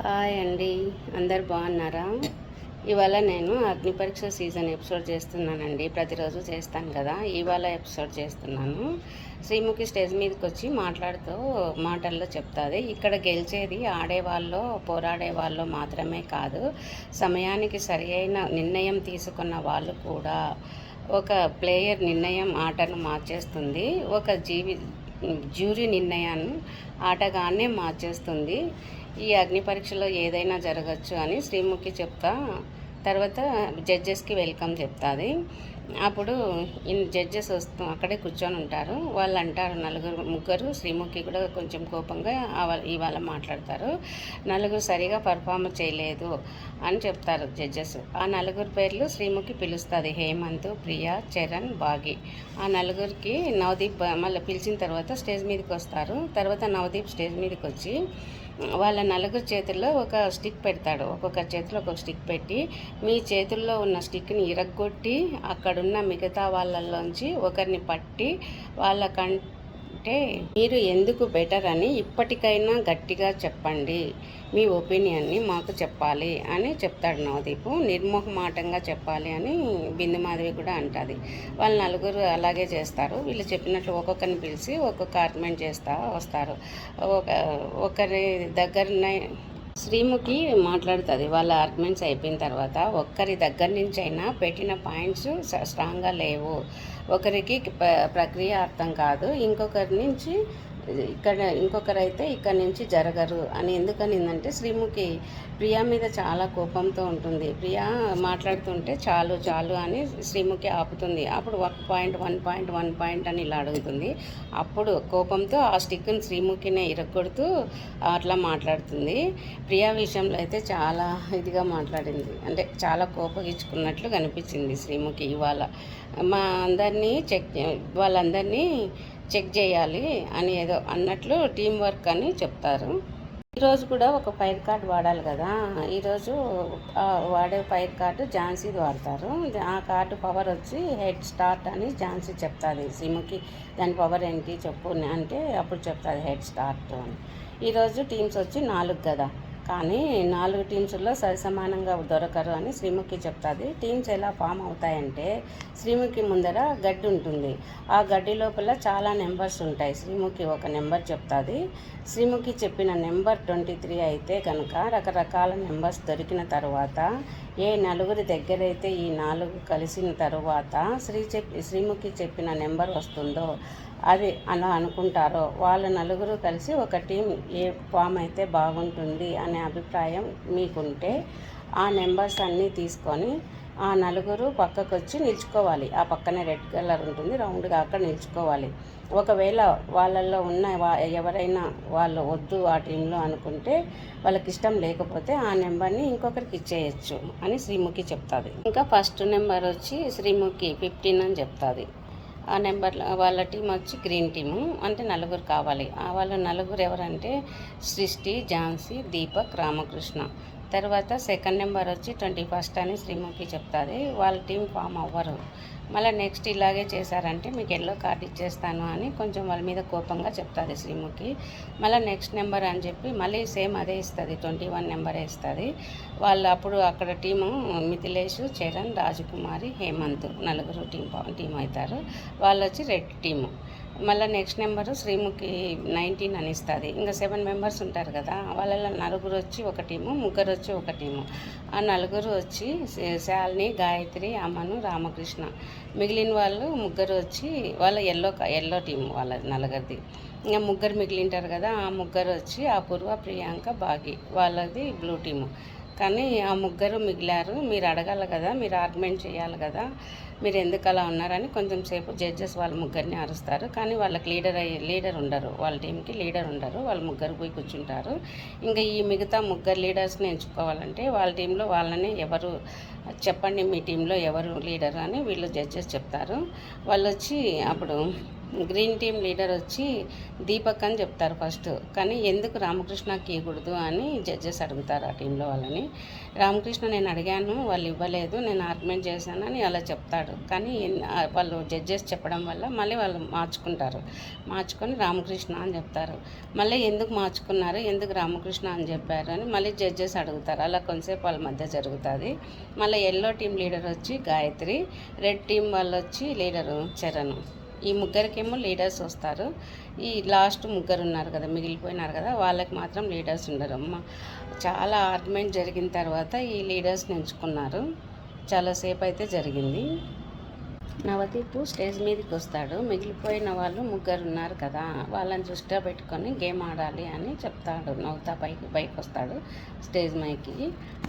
Hi అండి, అందరు బాగున్నారా? ఇవాళ నేను అగ్ని పరీక్ష సీజన్ ఎపిసోడ్ చేస్తున్నానండి. ప్రతిరోజు చేస్తాను కదా, ఇవాళ ఎపిసోడ్ చేస్తున్నాను. శ్రీముఖి స్టేజ్ మీదకి వచ్చి మాటల్లో చెప్తుంది. ఇక్కడ గెలిచేది ఆడేవాళ్ళు, పోరాడే వాళ్ళు మాత్రమే కాదు, సమయానికి సరి అయిన నిర్ణయం తీసుకున్న వాళ్ళు కూడా. ఒక ప్లేయర్ నిర్ణయం ఆటను మార్చేస్తుంది, ఒక జ్యూరీ నిర్ణయాన్ని ఆటగానే మార్చేస్తుంది. ఈ అగ్ని పరీక్షలో ఏదైనా జరగచ్చు అని శ్రీముఖి చెప్తా తర్వాత జడ్జెస్కి వెల్కమ్ చెప్తుంది. అప్పుడు జడ్జెస్ అక్కడే కూర్చొని ఉంటారు. వాళ్ళు అంటారు, ముగ్గురు శ్రీముఖి కూడా కొంచెం కోపంగా ఇవాళ మాట్లాడతారు. నలుగురు సరిగా పర్ఫామ్ చేయలేదు అని చెప్తారు జడ్జెస్. ఆ నలుగురు పేర్లు శ్రీముఖి పిలుస్తుంది: హేమంత్, ప్రియా, చరణ్, బాగి. ఆ నలుగురికి నవదీప్ మళ్ళీ పిలిచిన తర్వాత స్టేజ్ మీదకి వస్తారు. తర్వాత నవదీప్ స్టేజ్ మీదకి వచ్చి వాళ్ళ నలుగురు చేతుల్లో ఒక స్టిక్ పెడతాడు. ఒక్కొక్క చేతిలో ఒక్కొక్క స్టిక్ పెట్టి, మీ చేతుల్లో ఉన్న స్టిక్ని ఇరగ్గొట్టి అక్కడున్న మిగతా వాళ్ళల్లోంచి ఒకరిని పట్టి వాళ్ళకంటే మీరు ఎందుకు బెటర్ అని ఇప్పటికైనా గట్టిగా చెప్పండి, మీ ఒపీనియన్ని మాకు చెప్పాలి అని చెప్తాడు నవదీపు. నిర్మోహమాటంగా చెప్పాలి అని బిందు మాధవి కూడా అంటుంది. వాళ్ళు నలుగురు అలాగే చేస్తారు. వీళ్ళు చెప్పినట్లు ఒక్కొక్కరిని పిలిచి ఒక్కొక్క ఆర్గ్యుమెంట్ చేస్తూ వస్తారు. ఒకరి దగ్గరనే శ్రీముఖి మాట్లాడుతుంది. వాళ్ళ ఆర్గ్యుమెంట్స్ అయిపోయిన తర్వాత ఒక్కరి దగ్గర నుంచి అయినా పెట్టిన పాయింట్స్ స్ట్రాంగ్గా లేవు, ఒకరికి ప్రక్రియ అర్థం కాదు, ఇంకొకరైతే ఇక్కడ నుంచి జరగరు అని. ఎందుకనిందంటే శ్రీముఖి ప్రియా మీద చాలా కోపంతో ఉంటుంది. ప్రియా మాట్లాడుతుంటే చాలు చాలు అని శ్రీముఖి ఆపుతుంది. అప్పుడు 1 పాయింట్ అని ఇలా అడుగుతుంది. అప్పుడు కోపంతో ఆ స్టిక్ని శ్రీముఖినే ఇరగొడుతూ అట్లా మాట్లాడుతుంది. ప్రియా విషయంలో అయితే చాలా ఇదిగా మాట్లాడింది, అంటే చాలా కోపగించుకున్నట్లు కనిపించింది శ్రీముఖి. ఇవాళ వాళ్ళందరినీ చెక్ చేయాలి అని ఏదో అన్నట్లు టీం వర్క్ అని చెప్తారు. ఈరోజు కూడా ఒక ఫైర్ కార్డ్ వాడాలి కదా, ఈరోజు వాడే ఫైర్ కార్డు ఝాన్సీది వాడతారు. ఆ కార్డు పవర్ వచ్చి హెడ్ స్టార్ట్ అని ఝాన్సీ చెప్తుంది శ్రీముఖి. దాని పవర్ ఏంటి చెప్పు అంటే అప్పుడు చెప్తుంది హెడ్ స్టార్ట్ అని. ఈరోజు టీమ్స్ వచ్చి 4 కదా, కానీ 4 టీమ్స్లో సరిసమానంగా దొరకరు అని శ్రీముఖి చెప్తుంది. టీమ్స్ ఎలా ఫామ్ అవుతాయంటే, శ్రీముఖి ముందర గడ్డి ఉంటుంది, ఆ గడ్డి లోపల చాలా నెంబర్స్ ఉంటాయి. శ్రీముఖి ఒక నెంబర్ చెప్తుంది. శ్రీముఖి చెప్పిన నెంబర్ 23 అయితే కనుక రకరకాల నెంబర్స్ దొరికిన తర్వాత ఏ నలుగురి దగ్గరైతే ఈ 4 కలిసిన తరువాత శ్రీముఖి చెప్పిన నెంబర్ వస్తుందో, అది అలా అనుకుంటారో వాళ్ళ నలుగురు కలిసి ఒక టీం ఏ ఫామ్ అయితే బాగుంటుంది అనే అభిప్రాయం మీకుంటే ఆ నెంబర్స్ అన్నీ తీసుకొని ఆ నలుగురు పక్కకు వచ్చి నిల్చుకోవాలి. ఆ పక్కనే రెడ్ కలర్ ఉంటుంది రౌండ్గా, అక్కడ నిల్చుకోవాలి. ఒకవేళ వాళ్ళల్లో ఉన్న ఎవరైనా వాళ్ళు వద్దు ఆ టీంలో అనుకుంటే, వాళ్ళకి ఇష్టం లేకపోతే ఆ నెంబర్ని ఇంకొకరికి ఇచ్చేయచ్చు అని శ్రీముఖి చెప్తుంది. ఇంకా ఫస్ట్ నెంబర్ వచ్చి శ్రీముఖి 15 అని చెప్తుంది. ఆ నెంబర్లో వాళ్ళ టీం వచ్చి గ్రీన్ టీము, అంటే నలుగురు కావాలి. వాళ్ళ నలుగురు ఎవరంటే సృష్టి, ఝాన్సీ, దీపక్, రామకృష్ణ. తర్వాత సెకండ్ నెంబర్ వచ్చి 21 అని శ్రీముఖి చెప్తుంది. వాళ్ళ టీం ఫామ్ అవ్వరు. మళ్ళీ నెక్స్ట్ ఇలాగే చేశారంటే మీకు ఎల్లో కార్డు ఇచ్చేస్తాను అని కొంచెం వాళ్ళ మీద కోపంగా చెప్తుంది శ్రీముఖి. మళ్ళీ నెక్స్ట్ నెంబర్ అని చెప్పి మళ్ళీ సేమ్ అదే ఇస్తుంది, 21 నెంబరే ఇస్తుంది. వాళ్ళు అప్పుడు అక్కడ టీము మిథిలేష్, చరణ్, రాజకుమారి, హేమంత్ నలుగురు టీం అవుతారు. వాళ్ళు వచ్చి రెడ్ టీము. మళ్ళీ నెక్స్ట్ నెంబరు శ్రీముఖి 19 అని ఇస్తుంది. ఇంకా 7 మెంబర్స్ ఉంటారు కదా, వాళ్ళ నలుగురు వచ్చి ఒక టీము, ముగ్గురు వచ్చి ఒక టీము. ఆ నలుగురు వచ్చి శాలిని, గాయత్రి, అమను, రామకృష్ణ. మిగిలిన వాళ్ళు ముగ్గురు వచ్చి వాళ్ళ ఎల్లో టీము, వాళ్ళ నలుగురిది. ఇంకా ముగ్గురు మిగిలింటారు కదా, ఆ ముగ్గురు వచ్చి అపూర్వ, ప్రియాంక, బాగి, వాళ్ళది బ్లూ టీము. కానీ ఆ ముగ్గురు మిగిలారు. మీరు అడగాలి కదా, మీరు ఆర్గ్యుమెంట్ చేయాలి కదా, మీరు ఎందుకు అలా ఉన్నారని కొంచెం సేపు జడ్జెస్ వాళ్ళ ముగ్గురిని అరుస్తారు. కానీ వాళ్ళకి లీడర్ ఉండరు, వాళ్ళ టీంకి లీడర్ ఉండరు. వాళ్ళు ముగ్గురు పోయి కూర్చుంటారు. ఇంకా ఈ మిగతా ముగ్గురు లీడర్స్ని ఎంచుకోవాలంటే వాళ్ళ టీంలో వాళ్ళని ఎవరు చెప్పండి, మీ టీంలో ఎవరు లీడర్ అని వీళ్ళు జడ్జెస్ చెప్తారు. వాళ్ళు వచ్చి అప్పుడు గ్రీన్ టీమ్ లీడర్ వచ్చి దీపక్ అని చెప్తారు ఫస్ట్. కానీ ఎందుకు రామకృష్ణకి ఇవ్వకూడదు అని జడ్జెస్ అడుగుతారు ఆ టీంలో వాళ్ళని. రామకృష్ణ నేను అడిగాను, వాళ్ళు ఇవ్వలేదు, నేను ఆర్గ్యుమెంట్ చేశానని అలా చెప్తాడు. కానీ వాళ్ళు జడ్జెస్ చెప్పడం వల్ల మళ్ళీ వాళ్ళు మార్చుకొని రామకృష్ణ అని చెప్తారు. మళ్ళీ ఎందుకు మార్చుకున్నారు, ఎందుకు రామకృష్ణ అని చెప్పారు అని మళ్ళీ జడ్జెస్ అడుగుతారు. అలా కొంతసేపు వాళ్ళ మధ్య జరుగుతుంది. మళ్ళీ ఎల్లో టీం లీడర్ వచ్చి గాయత్రి, రెడ్ టీం వాళ్ళు వచ్చి లీడరు చరణ్. ఈ ముగ్గురికేమో లీడర్స్ వస్తారు. ఈ లాస్ట్ ముగ్గురు ఉన్నారు కదా, మిగిలిపోయినారు కదా, వాళ్ళకి మాత్రం లీడర్స్ ఉండరు. చాలా ఆర్గ్యుమెంట్ జరిగిన తర్వాత ఈ లీడర్స్ని ఎంచుకున్నారు. చాలాసేపు అయితే జరిగింది. నవదీప్ స్టేజ్ మీదకి వస్తాడు. మిగిలిపోయిన వాళ్ళు ముగ్గురు ఉన్నారు కదా, వాళ్ళని దృష్టిలో పెట్టుకొని గేమ్ ఆడాలి అని చెప్తాడు. నవ్వుతా పైకి వస్తాడు స్టేజ్ మైకి.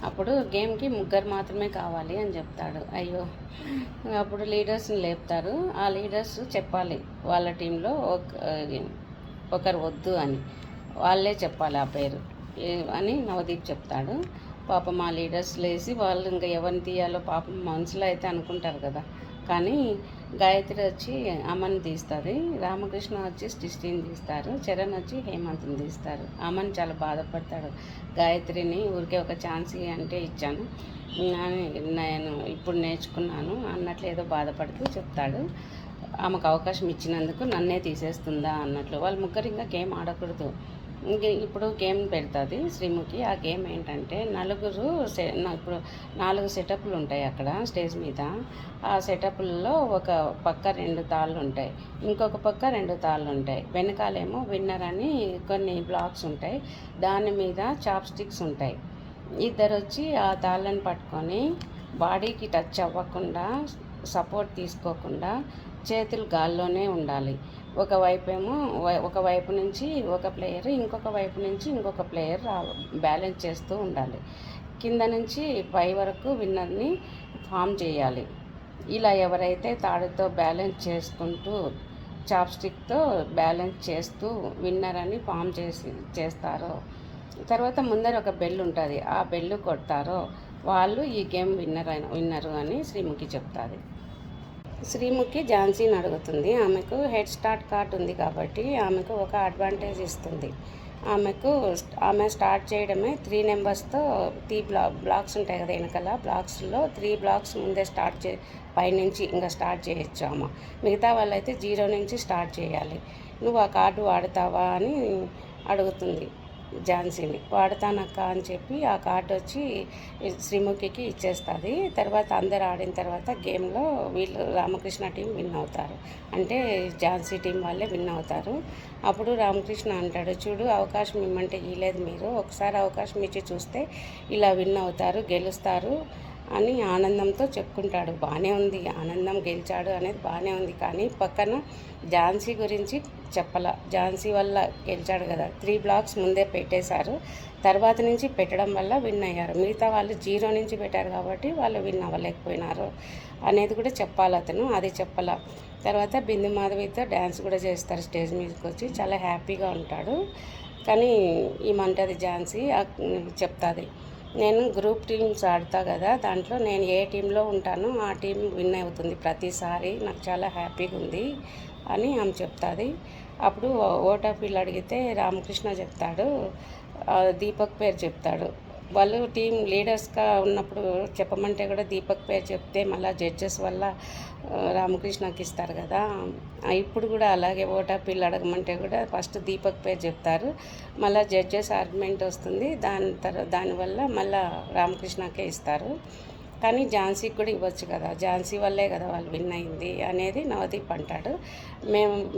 అప్పుడు గేమ్కి ముగ్గురు మాత్రమే కావాలి అని చెప్తాడు. అయ్యో, అప్పుడు లీడర్స్ని లేపుతారు. ఆ లీడర్స్ చెప్పాలి వాళ్ళ టీంలో ఒకరు వద్దు అని, వాళ్ళే చెప్పాలి ఆ పేరు అని నవదీప్ చెప్తాడు. పాపం మా లీడర్స్ లేచి వాళ్ళు ఇంకా ఎవరిని తీయాలో పాపం మనసులో అయితే అనుకుంటారు కదా. కానీ గాయత్రి వచ్చి అమన్ తీస్తుంది, రామకృష్ణ వచ్చి సృష్టిని తీస్తారు, చరణ్ వచ్చి హేమంత్ని తీస్తారు. అమన్ చాలా బాధపడతాడు. గాయత్రిని ఊరికే ఒక ఛాన్స్ అంటే ఇచ్చాను, నేను ఇప్పుడు నేర్చుకున్నాను అన్నట్లు ఏదో బాధపడుతూ చెప్తాడు. ఆమెకు అవకాశం ఇచ్చినందుకు నన్నే తీసేస్తుందా అన్నట్లు. వాళ్ళ ముగ్గురు ఇంకా గేమ్ ఆడకూడదు. ఇప్పుడు గేమ్ పెడుతుంది శ్రీముఖి. ఆ గేమ్ ఏంటంటే ఇప్పుడు 4 సెటప్లు ఉంటాయి అక్కడ స్టేజ్ మీద. ఆ సెటప్లలో ఒక పక్క 2 తాళ్ళు ఉంటాయి, ఇంకొక పక్క 2 తాళ్ళు ఉంటాయి. వెనకాలేమో విన్నర్ అని కొన్ని బ్లాక్స్ ఉంటాయి, దాని మీద చాప్ స్టిక్స్ ఉంటాయి. ఇద్దరు వచ్చి ఆ తాళ్ళని పట్టుకొని బాడీకి టచ్ అవ్వకుండా, సపోర్ట్ తీసుకోకుండా చేతులు గాల్లోనే ఉండాలి. ఒక వైపు నుంచి ఒక ప్లేయర్, ఇంకొక వైపు నుంచి ఇంకొక ప్లేయర్ బ్యాలెన్స్ చేస్తూ ఉండాలి. కింద నుంచి పై వరకు విన్నర్ని ఫామ్ చేయాలి. ఇలా ఎవరైతే తాడుతో బ్యాలెన్స్ చేసుకుంటూ చాప్స్టిక్తో బ్యాలెన్స్ చేస్తూ విన్నర్ అని ఫామ్ చేస్తారో, తర్వాత ముందర ఒక బెల్ ఉంటుంది, ఆ బెల్ కొడతారో వాళ్ళు ఈ గేమ్ విన్నరు అని శ్రీముఖి చెప్తుంది. శ్రీముఖి ఝాన్సీని అడుగుతుంది. ఆమెకు హెడ్ స్టార్ట్ కార్డ్ ఉంది కాబట్టి ఆమెకు ఒక అడ్వాంటేజ్ ఇస్తుంది. ఆమె స్టార్ట్ చేయడమే 3 నెంబర్స్తో. 3 బ్లాక్స్ ఉంటాయి కదా వెనకాల, బ్లాక్స్లో 3 బ్లాక్స్ ముందే పైనుంచి ఇంకా స్టార్ట్ చేయొచ్చు ఆమె. మిగతా వాళ్ళైతే 0 నుంచి స్టార్ట్ చేయాలి. నువ్వు ఆ కార్డు వాడతావా అని అడుగుతుంది ఝాన్సీని. వాడతానక్క అని చెప్పి ఆ కార్డు వచ్చి శ్రీముఖికి ఇచ్చేస్తుంది. తర్వాత అందరు ఆడిన తర్వాత గేమ్లో వీళ్ళు రామకృష్ణ టీం విన్ అవుతారు, అంటే ఝాన్సీ టీం వాళ్ళే విన్ అవుతారు. అప్పుడు రామకృష్ణ అంటాడు, చూడు అవకాశం ఇమ్మంటే ఇవ్వలేదు మీరు, ఒకసారి అవకాశం ఇచ్చి చూస్తే ఇలా విన్ అవుతారు, గెలుస్తారు అని ఆనందంతో చెప్పుకుంటాడు. బాగానే ఉంది, ఆనందం గెలిచాడు అనేది బాగానే ఉంది. కానీ పక్కన ఝాన్సీ గురించి చెప్పాల. ఝాన్సీ వల్ల గెలిచాడు కదా, 3 బ్లాక్స్ ముందే పెట్టేశారు, తర్వాత నుంచి పెట్టడం వల్ల విన్ అయ్యారు. మిగతా వాళ్ళు 0 నుంచి పెట్టారు కాబట్టి వాళ్ళు విన్ అవ్వలేకపోయినారు అనేది కూడా చెప్పాలి అతను. అది చెప్పాల. తర్వాత బిందు మాధవితో డ్యాన్స్ కూడా చేస్తారు స్టేజ్ మీదకి వచ్చి, చాలా హ్యాపీగా ఉంటాడు. కానీ ఏమంటుంది ఝాన్సీ చెప్తుంది, నేను గ్రూప్ టీమ్స్ ఆడతా కదా, దాంట్లో నేను ఏ టీంలో ఉంటానో ఆ టీం విన్ అవుతుంది ప్రతిసారి, నాకు చాలా హ్యాపీగా ఉంది అని ఆమె చెప్తుంది. అప్పుడు ఓటాపిల్ అడిగితే రామకృష్ణ చెప్తాడు, దీపక్ పేరు చెప్తాడు. వాళ్ళు టీం లీడర్స్గా ఉన్నప్పుడు చెప్పమంటే కూడా దీపక్ పేరు చెప్తే మళ్ళీ జడ్జెస్ వల్ల రామకృష్ణకి ఇస్తారు కదా, ఇప్పుడు కూడా అలాగే ఓటాపిల్ అడగమంటే కూడా ఫస్ట్ దీపక్ పేరు చెప్తారు, మళ్ళీ జడ్జెస్ ఆర్గ్యుమెంట్ వస్తుంది, దానివల్ల మళ్ళీ రామకృష్ణకే ఇస్తారు. కానీ ఝాన్సీకి కూడా ఇవ్వచ్చు కదా, ఝాన్సీ వల్లే కదా వాళ్ళు విన్ అయింది అనేది నవదీప్ అంటాడు.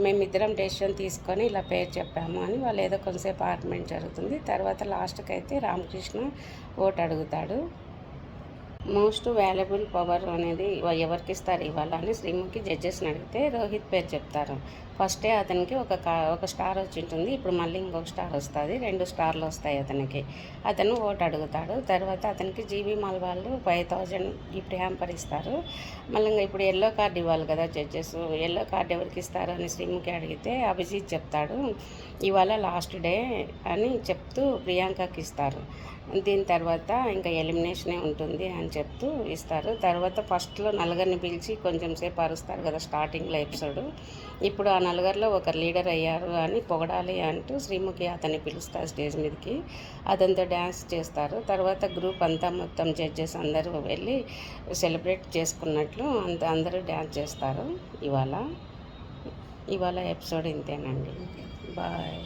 మేమిద్దరం డెసిషన్ తీసుకొని ఇలా పేరు చెప్పాము అని వాళ్ళు ఏదో కొంతసేపు ఆర్గ్యుమెంట్ జరుగుతుంది. తర్వాత లాస్ట్కి అయితే రామకృష్ణ ఓటు అడుగుతాడు. మోస్ట్ వాల్యుబుల్ పవర్ అనేది ఎవరికి ఇస్తారు ఇవాళ అని శ్రీముఖి జడ్జెస్ని అడిగితే రోహిత్ పేరు చెప్తారు. ఫస్టే అతనికి ఒక స్టార్ వచ్చి ఉంటుంది, ఇప్పుడు మళ్ళీ ఇంకొక స్టార్ వస్తుంది, 2 స్టార్లు వస్తాయి అతనికి. అతను ఓటు అడుగుతాడు. తర్వాత అతనికి జీబీ మాల్ వాళ్ళు 5000 గిఫ్ట్ హ్యాంపర్ ఇస్తారు. మళ్ళీ ఇప్పుడు ఎల్లో కార్డు ఇవ్వాలి కదా జడ్జెస్, ఎల్లో కార్డు ఎవరికి ఇస్తారు అని శ్రీముఖి అడిగితే అభిజిత్ చెప్తాడు, ఇవాళ లాస్ట్ డే అని చెప్తూ ప్రియాంకకి ఇస్తారు. దీని తర్వాత ఇంకా ఎలిమినేషనే ఉంటుంది అని చెప్తూ ఇస్తారు. తర్వాత ఫస్ట్లో నలుగురిని పిలిచి కొంచెం సేపు అరుస్తారు కదా స్టార్టింగ్లో ఎపిసోడ్, ఇప్పుడు ఆ నలుగురిలో ఒకరు లీడర్ అయ్యారు అని పొగడాలి అంటూ శ్రీముఖి అతన్ని పిలుస్తారు స్టేజ్ మీదకి. అతనితో డ్యాన్స్ చేస్తారు. తర్వాత గ్రూప్ అంతా మొత్తం జడ్జెస్ అందరూ వెళ్ళి సెలబ్రేట్ చేసుకున్నట్లు అందరూ డ్యాన్స్ చేస్తారు. ఇవాళ ఎపిసోడ్ ఇంతేనండి. బాయ్.